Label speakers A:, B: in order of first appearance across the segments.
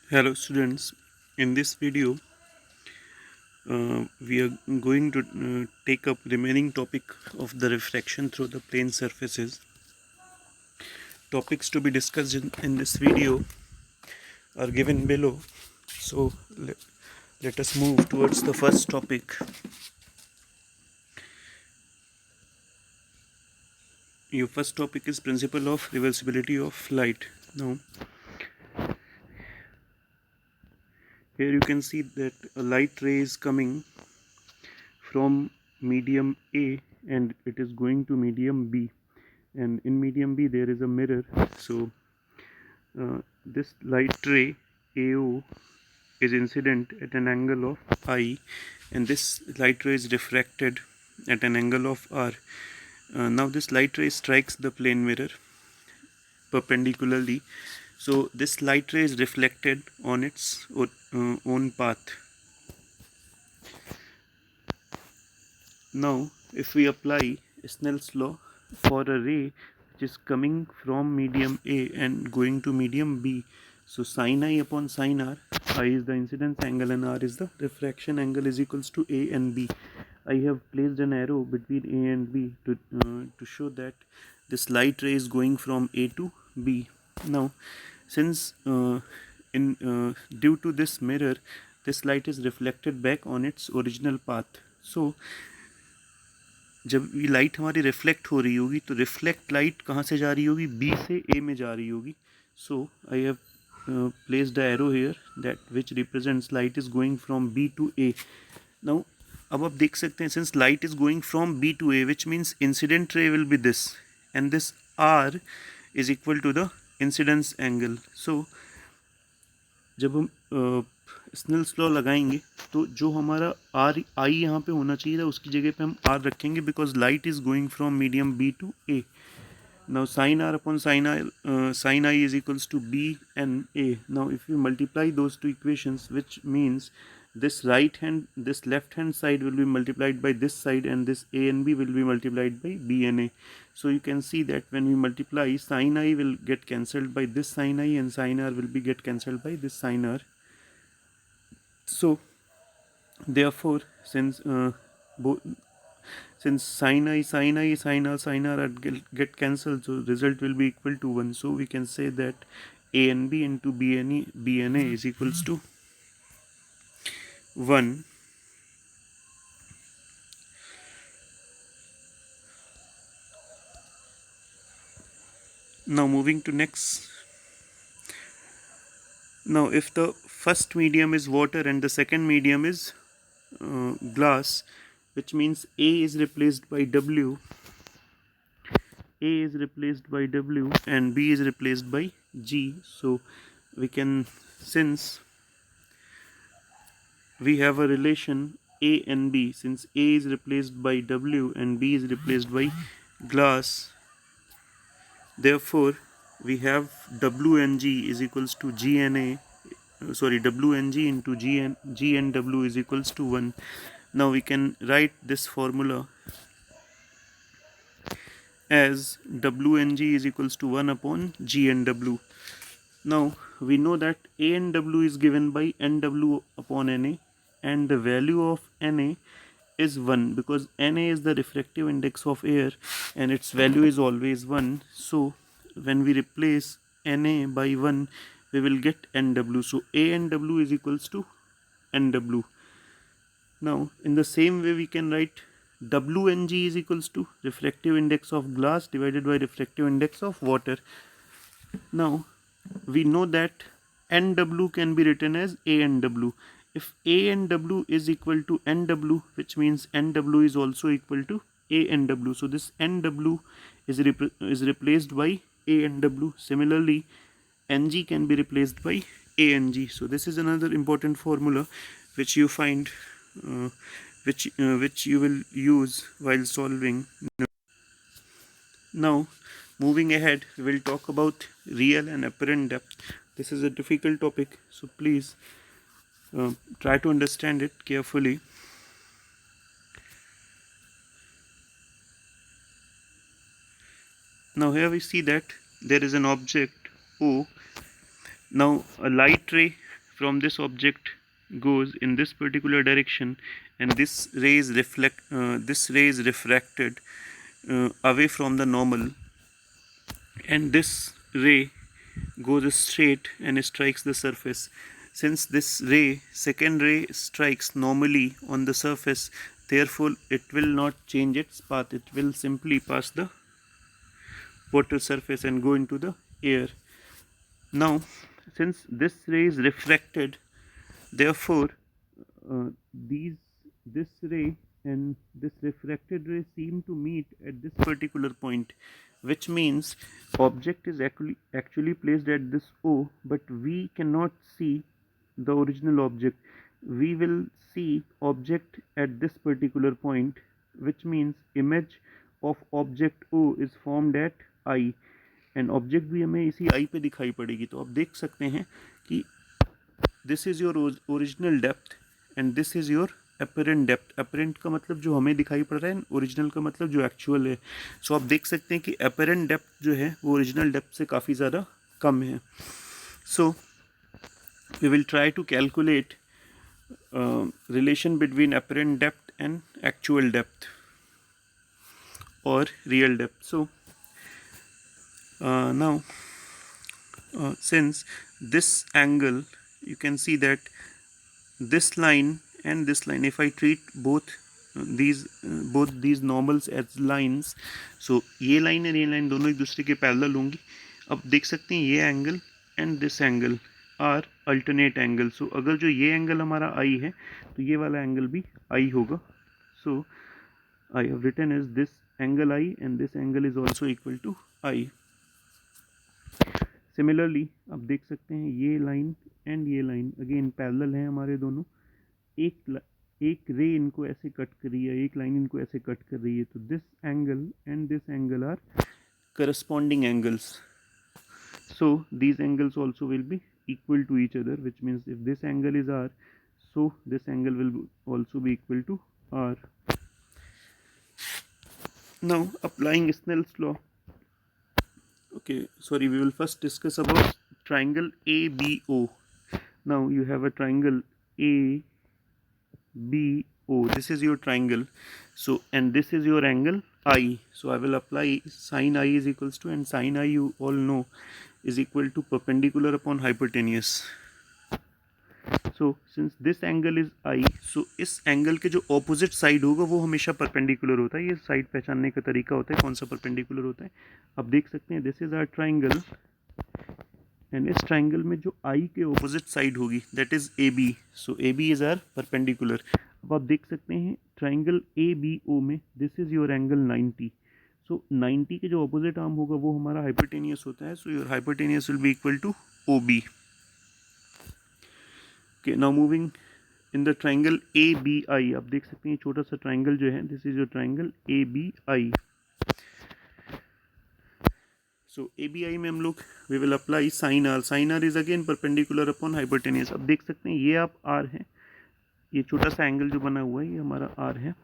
A: Hello students, in this video we are going to take up remaining topic of the refraction through the plane surfaces. Topics to be discussed in this video are given below. So let us move towards the first topic. Your first topic is principle of reversibility of light. Now here you can see that a light ray is coming from medium A and it is going to medium B, and in medium B there is a mirror. So this light ray AO is incident at an angle of I, and this light ray is refracted at an angle of R. Now this light ray strikes the plane mirror perpendicularly, so this light ray is reflected on its own path. Now if we apply Snell's law for a ray which is coming from medium A and going to medium B, so sin I upon sin R, I is the incidence angle and R is the refraction angle, is equals to A and B. I have placed an arrow between A and B to show that this light ray is going from A to B. Now since due to this mirror this light is reflected back on its original path, so जब ये light हमारी reflect हो रही होगी तो reflect light कहाँ से जा रही होगी, बी से ए में जा रही होगी. So I have placed the arrow here that which represents light is going from B to A. Now अब आप देख सकते हैं since light is going from B to A which means incident ray will be this and this r is equal to the incidence angle. So जब हम Snell's law लगाएंगे तो जो हमारा आर आई यहाँ पे होना चाहिए था उसकी जगह पे हम आर रखेंगे because light is going from medium B to A. Now sin r upon sin I is equals to b and a. Now if you multiply those two equations, which means this left hand side will be multiplied by this side and this a and b will be multiplied by b and a. So you can see that when we multiply, sin I will get cancelled by this sin I and sin r will be get cancelled by this sin r. So therefore since sin r get cancelled, so result will be equal to 1. So we can say that a and b into b and a is equals to 1. Now moving to next. Now if the first medium is water and the second medium is glass, which means a is replaced by w, and b is replaced by g. So we can, since we have a relation a and b, since a is replaced by w and b is replaced by glass, therefore we have w and g is equals to g and a, w and g into g and w is equals to 1. Now we can write this formula as w and g is equals to 1 upon g and w. Now we know that a and w is given by nw upon na, and the value of na is 1 because na is the refractive index of air and its value is always 1. So when we replace na by 1 we will get nw. So a and w is equals to nw. Now in the same way we can write w and g is equals to refractive index of glass divided by refractive index of water. Now we know that nw can be written as a and w. If a and w is equal to nw, which means nw is also equal to a and w, so this nw is replaced by a and w. Similarly ng can be replaced by a and g. So this is another important formula which you find which you will use while solving. Now moving ahead, we will talk about real and apparent depth. This is a difficult topic, so please try to understand it carefully. Now here we see that there is an object O. Now a light ray from this object goes in this particular direction, and this ray is refracted away from the normal, and this ray goes straight and strikes the surface. Since this second ray strikes normally on the surface, therefore it will not change its path, it will simply pass the water surface and go into the air. Now, since this ray is refracted, therefore this ray and this refracted ray seem to meet at this particular point, which means object is actually placed at this O, but we cannot see the original object. We will see object at this particular point, which means image of object O is formed at I, and object भी हमें इसी आई पे दिखाई पड़ेगी. तो आप देख सकते हैं कि this is your original depth and this is your apparent depth. Apparent का मतलब जो हमें दिखाई पड़ रहा है, ओरिजिनल का मतलब जो एक्चुअल है. सो आप देख सकते हैं कि अपेरेंट डेप्थ जो है वो ओरिजिनल डेप्थ से काफ़ी ज़्यादा कम है. So we will try to calculate relation between apparent depth and actual depth और real depth. So now since this angle, you can see that this line and this line, if I treat both these normals as lines, so ये line और ये line दोनों एक दूसरे के parallel होंगी. अब देख सकते हैं ये angle and this angle are alternate angle. So अगर जो ये एंगल हमारा आई है तो ये वाला एंगल भी आई होगा. So I have written as this angle I and this angle is also equal to I. Similarly आप देख सकते हैं ये लाइन एंड ये लाइन अगेन पैरेलल हैं हमारे दोनों. एक रे इनको ऐसे कट कर रही है, एक लाइन इनको ऐसे कट कर रही है. तो this angle and this angle are corresponding angles. So these angles also will be equal to each other, which means if this angle is R, so this angle will also be equal to R. Now applying Snell's law, okay, sorry, we will first discuss about triangle ABO. Now you have a triangle ABO. This is your triangle. So and this is your angle I. So I will apply sin I is equals to, and sin I you all know is equal to perpendicular upon hypotenuse. So since this angle is I, so इस angle के जो opposite side होगा वो हमेशा perpendicular होता है. ये side पहचानने का तरीका होता है कौन सा परपेंडिकुलर होता है. अब देख सकते हैं this is our triangle and इस ट्राइंगल में जो I के ऑपोजिट साइड होगी that is AB. So AB is our perpendicular. अब आप देख सकते हैं ट्राइंगल ABO में this is your angle 90. So 90 के जो ऑपोजिट आर्म होगा वो हमारा हाइपोटेनियस होता है. So your hypotenuse will be equal to OB. Okay, now moving in the triangle ABI. आप देख सकते हैं छोटा सा ट्राइंगल जो है this is your triangle ABI. So ABI में हम लोग we will apply sine R. Sine R is again perpendicular upon hypotenuse. अब देख सकते हैं ये आप R है, ये छोटा सा एंगल जो बना हुआ है ये हमारा R है.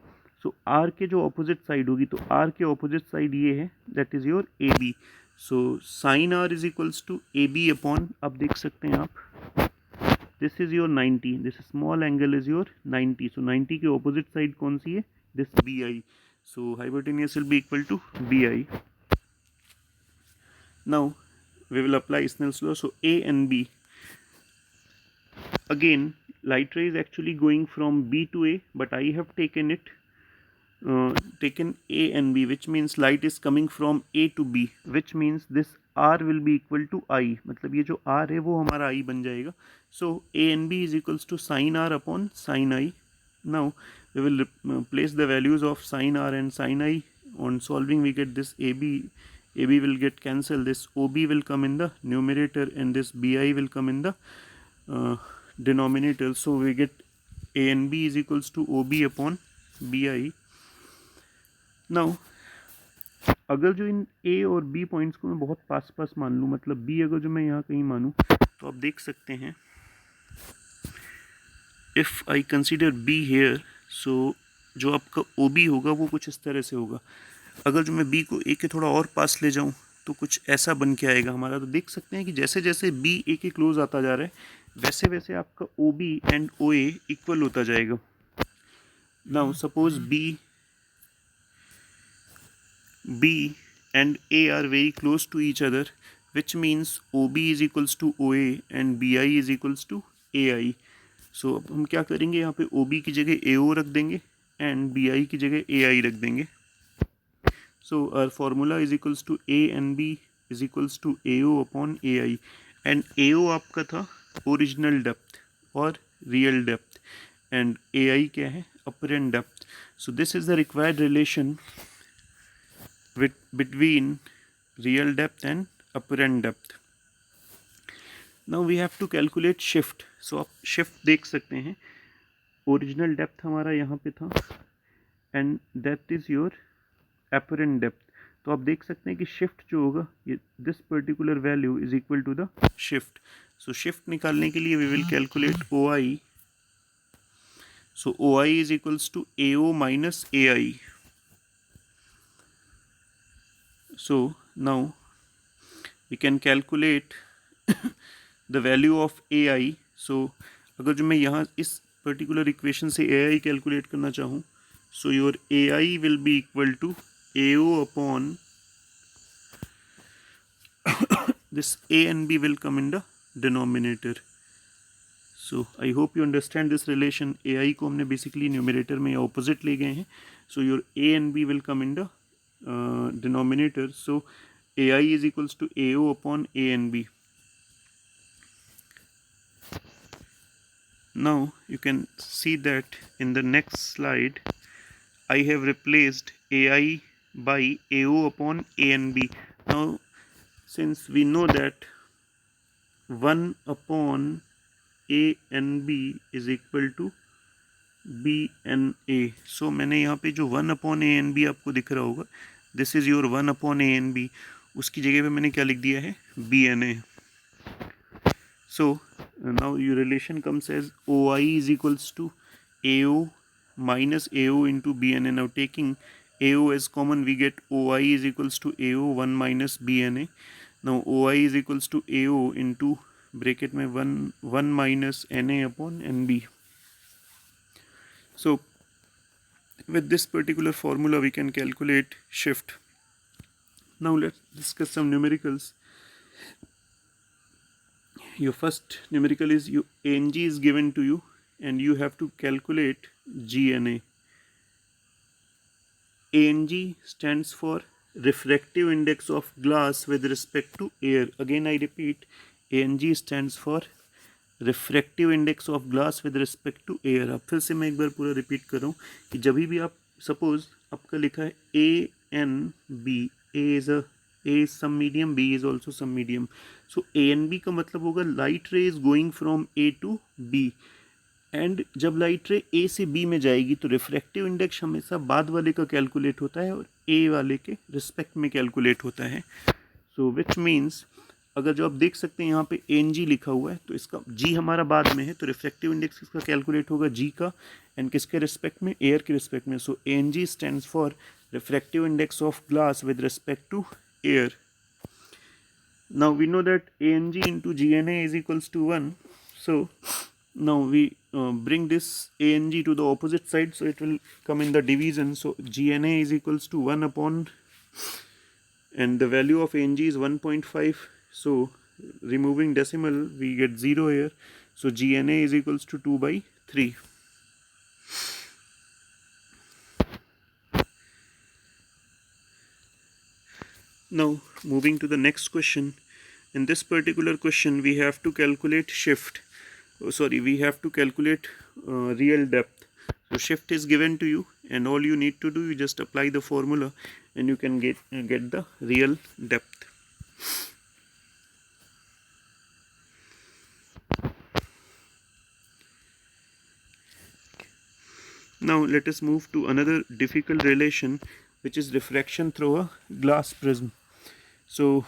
A: सो R के जो ऑपोजिट साइड होगी तो R के ऑपोजिट साइड ये है that is your AB. So sine R is equals to AB upon, अब देख सकते हैं आप this is your 90, this small angle is your 90. So 90 के ऑपोजिट साइड कौन सी है, this BI. So hypotenuse will be equal to BI. Now we will apply Snell's law. सो A and B, again light ray is actually going from B to A, but I have taken A and B, which means light is coming from A to B, which means this R will be equal to I. मतलब ये जो R है वो हमारा I बन जाएगा. So A and B is equals to sin R upon sin I. Now we will place the values of sin R and sin I. On solving we get this AB will get cancelled, this OB will come in the numerator and this BI will come in the denominator. So we get A and B is equals to OB upon BI. Now अगर जो इन A और B points को मैं बहुत पास मान लूँ, मतलब B अगर जो मैं यहाँ कहीं मानूँ, तो आप देख सकते हैं if I consider B here, so जो आपका OB होगा वो कुछ इस तरह से होगा. अगर जो मैं B को A के थोड़ा और पास ले जाऊँ तो कुछ ऐसा बन के आएगा हमारा. तो देख सकते हैं कि जैसे जैसे B A के क्लोज आता जा रहा है वैसे वैसे आपका O B and O A equal होता जाएगा. Now suppose B and A are very close to each other, which means OB is equals to OA and BI is equals to AI. So अब हम क्या करेंगे, यहाँ पे OB की जगह AO रख देंगे and BI की जगह AI रख देंगे. So our formula is equals to A and B is equals to AO upon AI and AO आपका था ओरिजिनल डेप्थ और रियल डेप्थ and AI क्या है, apparent depth. So this is the required relation between real depth and apparent depth. Now we have to calculate shift. So आप shift देख सकते हैं, original depth हमारा यहाँ पे था and that is your apparent depth. तो आप देख सकते हैं कि शिफ्ट जो होगा ये this particular value is equal to the shift. So shift निकालने के लिए we will calculate O I. So O I is equals to A O minus A I. So now we can calculate the value of AI. So अगर जो मैं यहाँ इस particular equation से AI calculate करना चाहूँ, so your AI will be equal to AO upon this A and B will come in the denominator. So I hope you understand this relation. AI को हमने basically numerator में opposite ले गए हैं. So your A and B will come in the denominator. So AI is equals to AO upon A and B. Now you can see that in the next slide I have replaced AI by AO upon A and B. Now since we know that 1 upon A and B is equal to B and A. So मैंने यहाँ पे जो 1 upon A and B आपको दिख रहा होगा, this is your 1 upon A and B. उसकी जगह पे मैंने क्या लिख दिया है, B and A. So now your relation comes as OI is equals to AO minus AO into B and A. Now taking AO as common, we get OI is equals to AO 1 minus B and A. Now OI is equals to AO into bracket में 1 minus NA upon NB. So with this particular formula we can calculate shift. Now let's discuss some numericals. Your first numerical is ANG is given to you and you have to calculate GNA. ANG stands for refractive index of glass with respect to air. Again I repeat, ANG stands for refractive index of glass with respect to air. अब फिर से मैं एक बार पूरा repeat कर रहा हूँ कि जब भी आप सपोज आपका लिखा है A n B, A is some medium, B is also some medium. So A n B का मतलब होगा light ray is going from A to B and जब लाइट रे ए से बी में जाएगी तो रिफ्रैक्टिव इंडेक्स हमेशा बाद वाले का कैलकुलेट होता है और ए वाले के रिस्पेक्ट में कैलकुलेट होता है. सो विच मीन्स अगर जो आप देख सकते हैं यहाँ पे एन जी लिखा हुआ है तो इसका जी हमारा बाद में है तो रिफ्लेक्टिव इंडेक्स इसका कैलकुलेट होगा जी का एंड किसके रिस्पेक्ट में, एयर के रिस्पेक्ट में. So n g stands for reflective index of glass with respect to air. Now we know that A n G into G n A is equals to 1. So now we bring this ANG to the opposite side, so it will come in the division. So GNA is equals to 1 upon, and the value of ANG is 1.5. So removing decimal we get 0 here. So GNA is equals to 2 by 3. Now moving to the next question. In this particular question we have to calculate shift. We have to calculate real depth. So shift is given to you and all you need to do, you just apply the formula and you can get the real depth. Now let us move to another difficult relation, which is refraction through a glass prism. So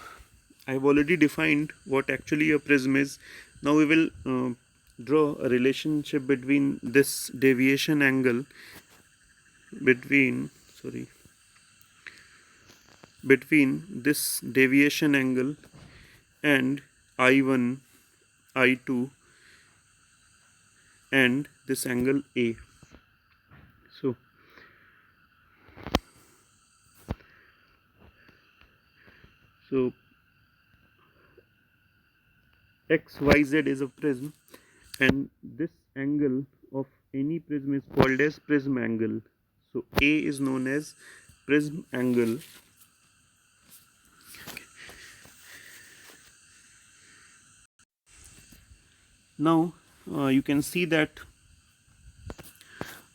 A: I have already defined what actually a prism is. Now we will draw a relationship between this deviation angle between this deviation angle and I1, I2 and this angle A. So XYZ is a prism, and this angle of any prism is called as prism angle. So A is known as prism angle. Now you can see that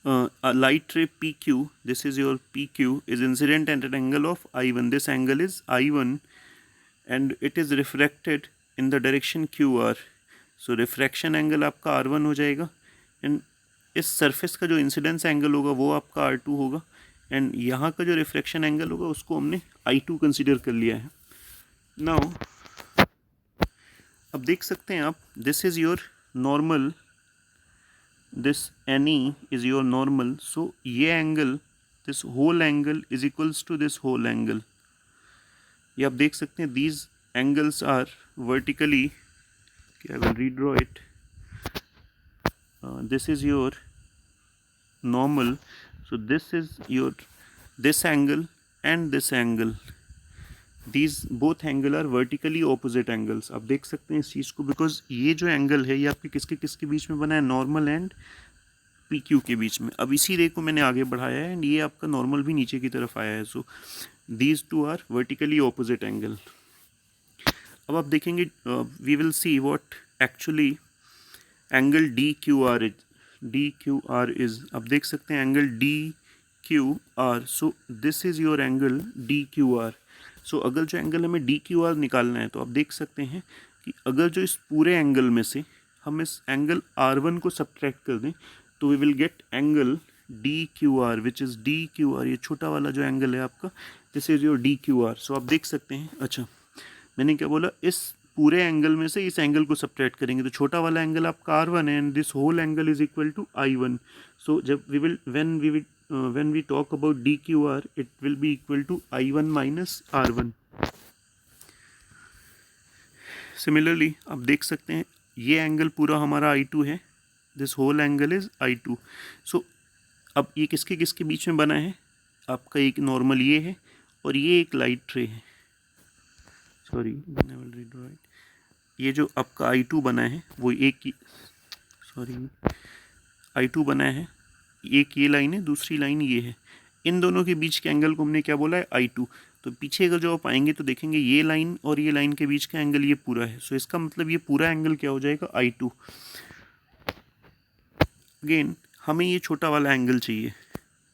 A: a light ray PQ, this is your PQ, is incident at an angle of I1. This angle is I1 and it is refracted in the direction QR. So refraction angle आपका R1 हो जाएगा and इस surface का जो incidence angle होगा वो आपका R2 होगा एंड यहाँ का जो रिफ्रैक्शन एंगल होगा उसको हमने I2 कंसीडर कर लिया है. नाउ अब देख सकते हैं आप, this is your normal, this NE is your normal. So ये angle, this whole angle is equals to this whole angle. ये आप देख सकते हैं, these angles are vertically. I will redraw it. This is your normal. So this is your this angle and this angle. These both angle are vertically opposite angles. आप देख सकते हैं इस चीज़ को, बिकॉज ये जो एंगल है ये आपके किसके किसके बीच में बना है, नॉर्मल एंड PQ के बीच में. अब इसी रे को मैंने आगे बढ़ाया है एंड ये आपका नॉर्मल भी नीचे की तरफ आया है. So these two are vertically opposite angle. अब आप देखेंगे, we will see what actually angle DQR is. अब देख सकते हैं angle DQR. So this is your angle DQR. सो अगर जो एंगल हमें DQR निकालना है तो आप देख सकते हैं कि अगर जो इस पूरे एंगल में से हम इस एंगल R1 को सब्ट्रैक्ट कर दें तो we will get angle DQR which is DQR. ये छोटा वाला जो एंगल है आपका, this is your DQR. So आप देख सकते हैं, अच्छा मैंने क्या बोला, इस पूरे एंगल में से इस एंगल को सब्ट्रैक्ट करेंगे तो छोटा वाला एंगल आपका R1 है and this whole angle is equal to I1. So जब when we talk about DQR it will be equal to I1 minus R1. Similarly आप देख सकते हैं ये एंगल पूरा हमारा I2 है, this whole angle is I2. सो अब ये किसके किसके बीच में बना है, आपका एक नॉर्मल ये है और ये एक लाइट रे है. Sorry, I will redraw it. ये जो आपका I2 बना है वो एक ही, सॉरी I2 बना है, एक ये लाइन है, दूसरी लाइन ये है. इन दोनों के बीच के एंगल को हमने क्या बोला है, I2. तो पीछे अगर जो आप आएंगे तो देखेंगे ये लाइन और ये लाइन के बीच का एंगल ये पूरा है. सो इसका मतलब ये पूरा एंगल क्या हो जाएगा, I2. अगेन हमें ये छोटा वाला एंगल चाहिए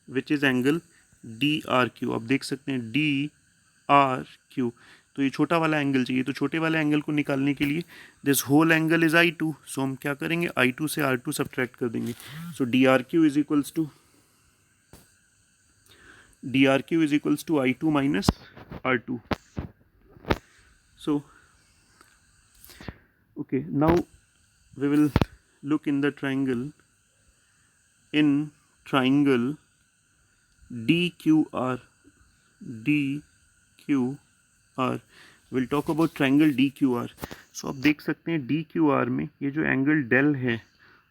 A: विच इज़ एंगल DRQ. आप देख सकते हैं DRQ. तो ये छोटा वाला एंगल चाहिए. तो छोटे वाले एंगल को निकालने के लिए this whole angle is I2. So हम क्या करेंगे, I2 से R2 सब्ट्रैक्ट कर देंगे. So DRQ is equals to I2 minus R2. So okay, now we will look in the triangle. In triangle DQR, we'll talk about triangle DQR. So आप देख सकते हैं DQR में ये जो एंगल डेल है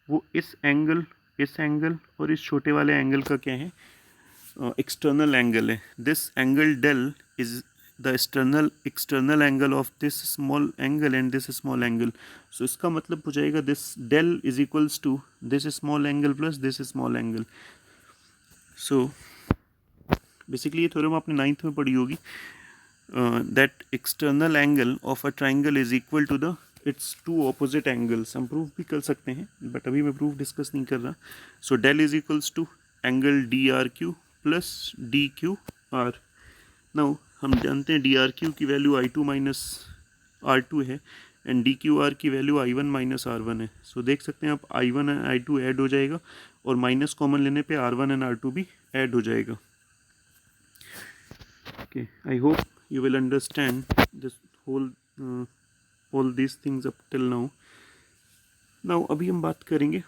A: वो इस एंगल और इस छोटे वाले एंगल का क्या है, एक्सटर्नल एंगल है. This angle del is the external angle of this small angle and this small angle. So इसका मतलब हो जाएगा this del is equals to this small angle plus this small angle. So basically ये theorem आपने 9th में पढ़ी होगी. That external angle of a triangle is equal to the its two opposite angles. हम प्रूफ भी कर सकते हैं बट अभी मैं प्रूफ डिस्कस नहीं कर रहा. So del is equals to angle DRQ plus DQR. Now हम जानते हैं DRQ की वैल्यू I2 माइनस R2 है एंड DQR की वैल्यू I1 माइनस R1 है. सो देख सकते हैं आप I1 एंड I2 ऐड हो जाएगा और माइनस कॉमन लेने पे R1 एंड R2 भी ऐड हो जाएगा. Okay, I hope you will understand this all these things up till now. Now अभी हम बात करेंगे,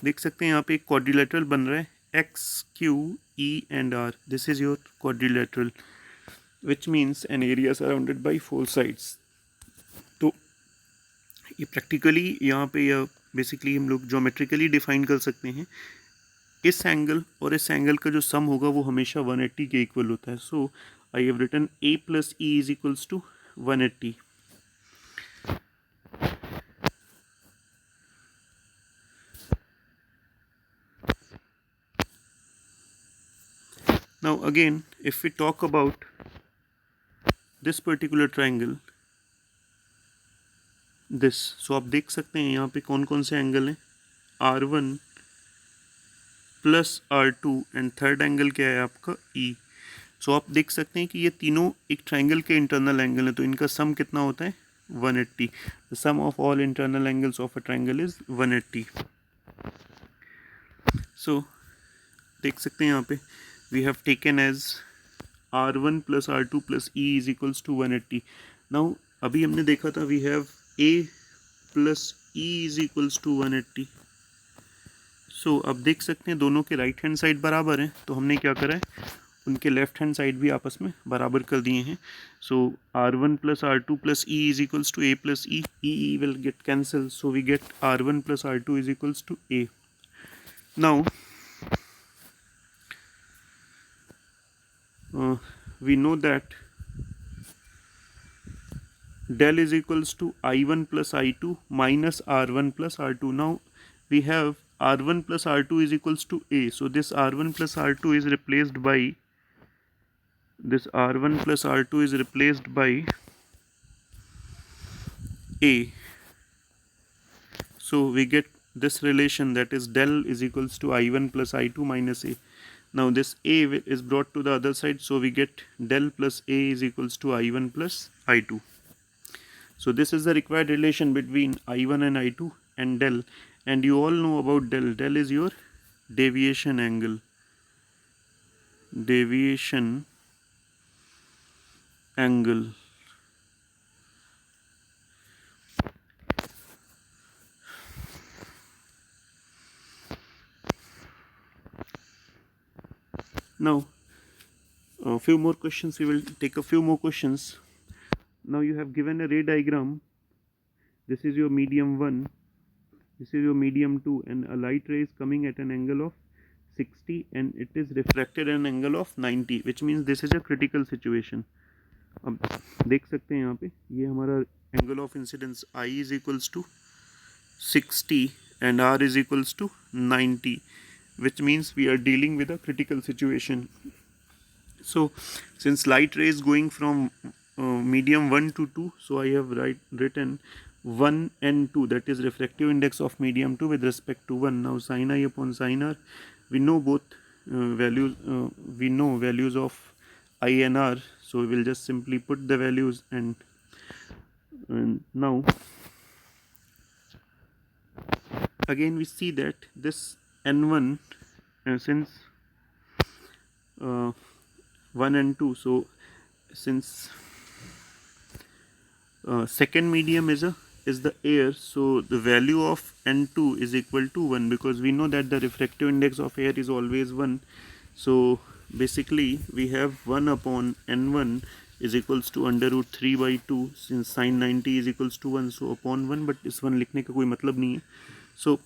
A: देख सकते हैं यहाँ पे एक quadrilateral बन रहा है X, Q, E and R. This is your quadrilateral which means an area surrounded by 4 sides. तो ये प्रैक्टिकली यहाँ पे यह बेसिकली हम लोग ज्योमेट्रिकली डिफाइन कर सकते हैं, इस एंगल और इस एंगल का जो सम होगा वो हमेशा 180 के इक्वल होता है. So I have written a plus E is equals to 180. Now again, if we talk about this particular triangle, this, so आप देख सकते हैं यहाँ पे कौन कौन से एंगल हैं, R1 plus R2 and third angle क्या है आपका E. सो आप देख सकते हैं कि ये तीनों एक ट्राइंगल के इंटरनल एंगल हैं, तो इनका सम कितना होता है 180. The sum of all internal angles of a triangle is 180. So देख सकते हैं यहाँ पे we have taken as R1 plus R2 plus E is equals to 180. Now अभी हमने देखा था we have A plus E is equals to 180. So अब देख सकते हैं दोनों के राइट हैंड साइड बराबर हैं, तो हमने क्या करा है, उनके लेफ्ट हैंड साइड भी आपस में बराबर कर दिए हैं. So R1 plus R2 plus E is equals to A plus E. E will get cancel, so we get R1 plus R2 is equals to A. Now we know that del is equals to I1 plus I2 minus R1 plus R2. Now we have R1 plus R2 is equals to A. So this R1 plus R2 is replaced by this R1 plus R2 is replaced by A. So we get this relation, that is del is equals to I1 plus I2 minus A. Now this A is brought to the other side, so we get del plus A is equals to I1 plus I2. So this is the required relation between I1 and I2 and del, and you all know about del. Del is your deviation angle. Deviation angle. Now a few more questions, we will take a few more questions. Now you have given a ray diagram. This is your medium 1, this is your medium 2, and a light ray is coming at an angle of 60 and it is refracted at an angle of 90, which means this is a critical situation. अब देख सकते हैं यहाँ पे ये हमारा angle of incidence I is equals to 60 and R is equals to 90, which means we are dealing with a critical situation. So since light ray is going from medium 1 to 2, so I have written 1 and 2, that is refractive index of medium 2 with respect to 1. Now sin I upon sin R, we know both values, we know values of I and R, so we will just simply put the values, and now again we see that this N1 since 1 and 2, so since second medium is the air, so the value of N2 is equal to 1, because we know that the refractive index of air is always 1. So basically we have 1 upon N1 is equals to under root 3 by 2, since sin 90 is equals to 1, so upon 1, but इस 1 लिखने का कोई मतलब नहीं है. So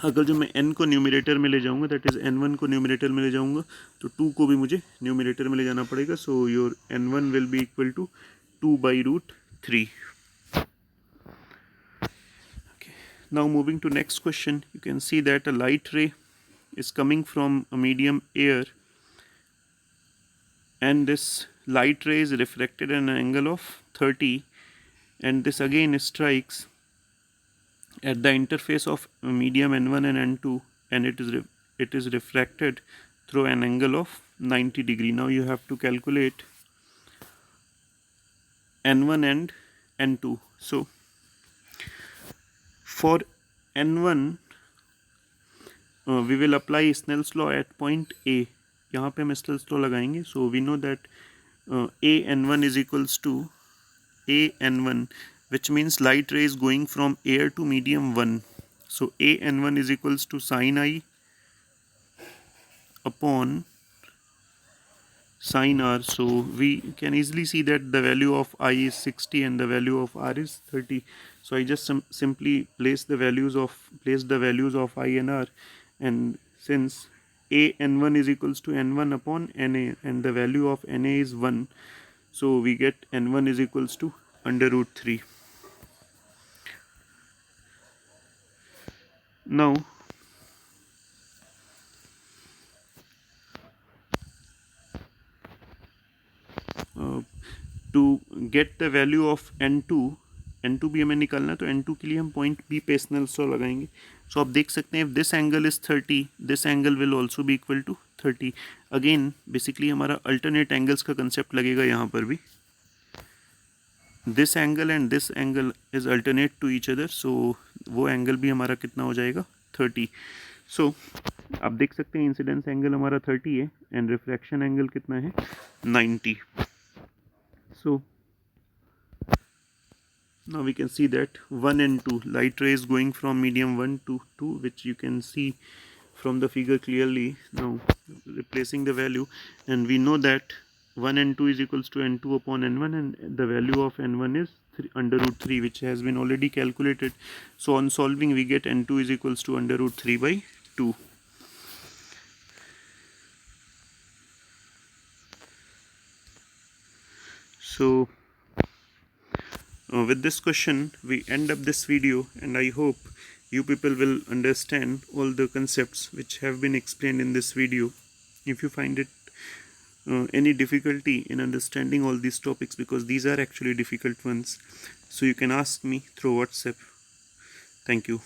A: अगर जो मैं n को न्यूमरेटर में ले जाऊंगा, दैट इज n1 को न्यूमरेटर में ले जाऊंगा, तो 2 को भी मुझे न्यूमरेटर में ले जाना पड़ेगा. So your n1 will be equal to 2 by root 3. Okay. Now moving to next question, you can see that a light ray is coming from a medium air, and this light ray is refracted at an angle of 30, and this again strikes at the interface of medium n1 and n2, and it is refracted through an angle of 90 degree. Now you have to calculate n1 and n2. So for n1 we will apply Snell's law at point A. यहाँ पे हम Snell's law लगाएंगे. So we know that A n1 is equals to A n1, which means light ray is going from air to medium 1. So A n1 is equals to sin I upon sin R. So we can easily see that the value of I is 60 and the value of R is 30. So I just simply place the values of I and r, and since a n1 is equals to n1 upon na, and the value of na is 1, so we get n1 is equals to under root 3. Now to get the value of n2 भी हमें निकालना है, तो n2 के लिए हम point B पे Snell's law लगाएंगे. सो आप देख सकते हैं, this angle is 30, this angle will also be equal to 30. Again basically हमारा अल्टरनेट एंगल्स का कंसेप्ट लगेगा यहाँ पर भी. This angle and this angle is alternate to each other, so वो एंगल भी हमारा कितना हो जाएगा 30. सो आप देख सकते हैं इंसिडेंस एंगल हमारा 30 है एंड रिफ्रैक्शन एंगल कितना है 90. So now we can see that 1 and 2 light rays going from medium 1 to 2, which you can see from the figure clearly. Now replacing the value, and we know that 1 and 2 is equals to n2 upon n1, and the value of n1 is under root 3, which has been already calculated. So on solving we get n2 is equals to under root 3 by 2. So with this question we end up this video, and I hope you people will understand all the concepts which have been explained in this video. If you find it any difficulty in understanding all these topics, because these are actually difficult ones, so you can ask me through WhatsApp. Thank you.